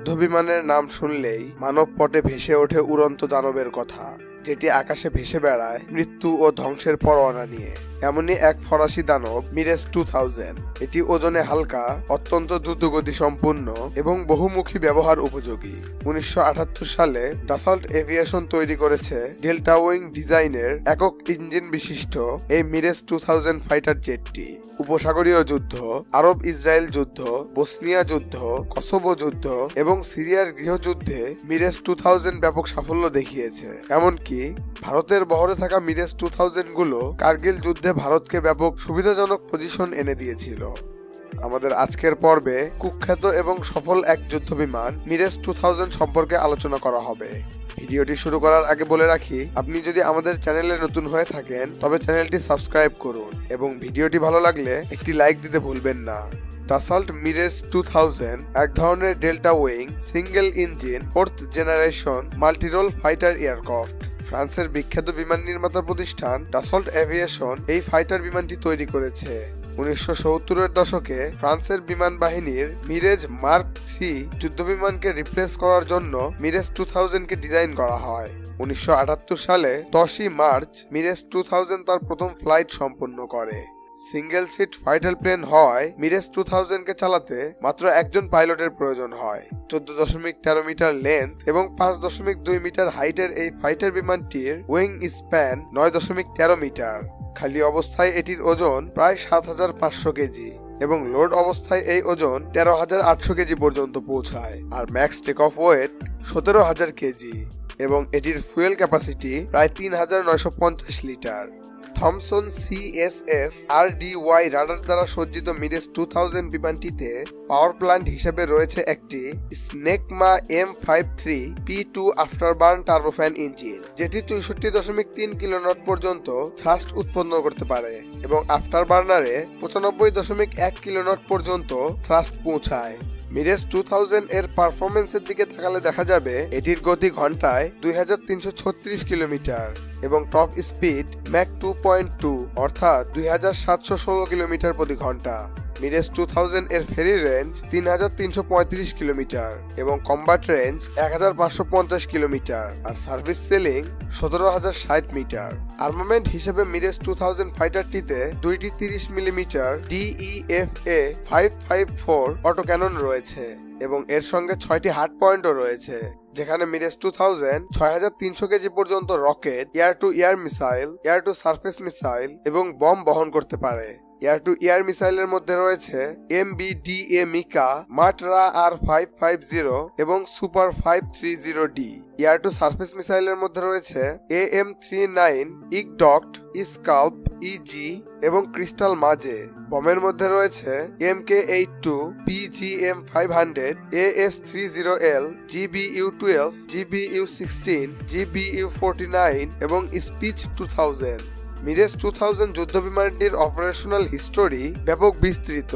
যুদ্ধবিমানের নাম শুনলেই মানব পটে ভেসে ওঠে উড়ন্ত দানবের কথা, যেটি আকাশে ভেসে বেড়ায় মৃত্যু ও ধ্বংসের পরোয়ানা নিয়ে। এমনই এক ফরাসি দানব মিরেজ 2000। এটি ওজনে হালকা, অত্যন্ত দ্রুতগতি সম্পন্ন এবং বহুমুখী ব্যবহার উপযোগী। 1978 সালে ডাসল্ট এভিয়েশন তৈরি করেছে ডেল্টা উইং ডিজাইনের একক ইঞ্জিন বিশিষ্ট এই মিরেজ 2000 ফাইটার জেটটি। উপসাগরীয় যুদ্ধ, আরব ইসরায়েল যুদ্ধ, বসনিয়া যুদ্ধ, কসোভো যুদ্ধ এবং সিরিয়ার গৃহযুদ্ধে মিরেজ 2000 ব্যাপক সাফল্য দেখিয়েছে। এমনকি ভারতের বহরে থাকা মিরেজ 2000 গুলো কার্গিল যুদ্ধে ভারতকে ব্যাপক সুবিধাজনক পজিশন এনে দিয়েছিল। আমাদের আজকের পর্বে কুখ্যাত এবং সফল এক যুদ্ধবিমান মিরেজ 2000 সম্পর্কে আলোচনা করা হবে। ভিডিওটি শুরু করার আগে বলে রাখি, আপনি যদি আমাদের চ্যানেলে নতুন হয়ে থাকেন তবে চ্যানেলটি সাবস্ক্রাইব করুন এবং ভিডিওটি ভালো লাগলে একটি লাইক দিতে ভুলবেন না। ডাসল্ট মিরেজ 2000 এক ধরনের delta wing single engine 4th generation multirole fighter aircraft. ফ্রান্সের বিখ্যাত বিমান নির্মাতা প্রতিষ্ঠান ডাসল্ট এভিয়েশন এই ফাইটার বিমানটি তৈরি করেছে। 1970-এর দশকে ফ্রান্সের বিমান বাহিনীর মিরেজ মার্ক 3 যুদ্ধবিমানকে রিপ্লেস করার জন্য মিরেজ 2000 কে ডিজাইন করা হয়। 1978 সালে 10ই মার্চ মিরেজ 2000 তার প্রথম ফ্লাইট সম্পন্ন করে। সিঙ্গেল সিট ফাইটার প্লেন হয় মিরেজ 2000 কে চালাতে মাত্র একজন পাইলটের প্রয়োজন হয়। 14.13 মিটার লেন্থ এবং 5.2 মিটার হাইটের এই ফাইটার বিমানটির উইং স্প্যান 9.13 মিটার। খালি অবস্থায় এটির ওজন প্রায় 7500 কেজি এবং লোড অবস্থায় এই ওজন 13800 কেজি পর্যন্ত পৌঁছায়। আর max take off weight 17000 KG এবং এটির ফুয়েল ক্যাপাসিটি প্রায় 3950 litre. Thomson CSF RDY radar দ্বারা সজ্জিত মিরেজ 2000 বিমানটিতে পাওয়ার প্ল্যান্ট হিসেবে রয়েছে একটি স্নেকমা M53 P2 আফটারবার্ন টার্বোফ্যান ইঞ্জিন, যেটি 64.3 কিলোনট পর্যন্ত থ্রাস্ট উৎপন্ন করতে পারে এবং আফটারবার্নারে 95.1 কিলোনট পর্যন্ত থ্রাস্ট পৌঁছায়। মিরেজ 2000 এর পারফরমেন্সের দিকে তাকালে দেখা যাবে এটির গতি ঘন্টায় 2336 কিলোমিটার এবং টপ স্পিড ম্যাক 2.2 অর্থাৎ 2716 কিলোমিটার প্রতি ঘন্টা। মিরেজ 2000 এর ফেরি রেঞ্জ 3335 কিলোমিটার এবং কম্বাট রেঞ্জ 1550 কিলোমিটার আর সার্ভিস সেলিং 17060 মিটার। আর্মামেন্ট হিসেবে মিরেজ 2000 ফাইটারটিতে দুইটি 30 মিলিমিটার DEFA 554 অটো ক্যানন রয়েছে এবং এর সঙ্গে 6টি হার্ড পয়েন্টও রয়েছে, যেখানে মিরেজ 2000 6300 কেজি পর্যন্ত rocket, air to air missile, air to surface missile এবং বম বহন করতে পারে। এয়ার টু এয়ার মিসাইলের মধ্যে রয়েছে MBDA মিকা, মাটরা R550 এবং super 530D। Air to surface মিসাইলের মধ্যে রয়েছে AM39, ইগডক্ট, স্কাল্প, EG এবং ক্রিস্টাল মাজে। বমের মধ্যে রয়েছে MK82, PGM500, AS30L, GBU12, GBU16, GBU49 এবং স্পিচ 2000। মিরেজ 2000 যুদ্ধবিমানটির অপারেশনাল হিস্টোরি ব্যাপক বিস্তৃত।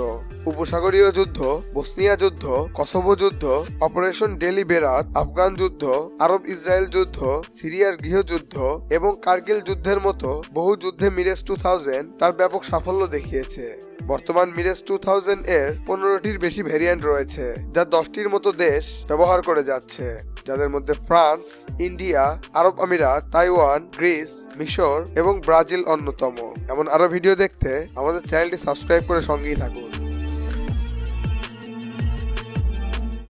উপসাগরীয় যুদ্ধ, বসনিয়া যুদ্ধ, কসোভো যুদ্ধ, অপারেশন ডেলিবেরাত, আফগান যুদ্ধ, আরব ইসরায়েল যুদ্ধ, সিরিয়ার গৃহযুদ্ধ এবং কার্গিল যুদ্ধের মতো বহু যুদ্ধে মিরেজ 2000 তার ব্যাপক সাফল্য দেখিয়েছে। বর্তমান মিরেজ 2000 এর 15টির বেশি ভেরিয়েন্ট রয়েছে, যা 10টির মতো দেশ ব্যবহার করে যাচ্ছে, যাদের মধ্যে ফ্রান্স, ইন্ডিয়া, আরব আমিরাত, তাইওয়ান, গ্রিস, মিশর এবং ব্রাজিল অন্যতম। এমন আরো ভিডিও দেখতে আমাদের চ্যানেলটি সাবস্ক্রাইব করে সঙ্গেই থাকুন।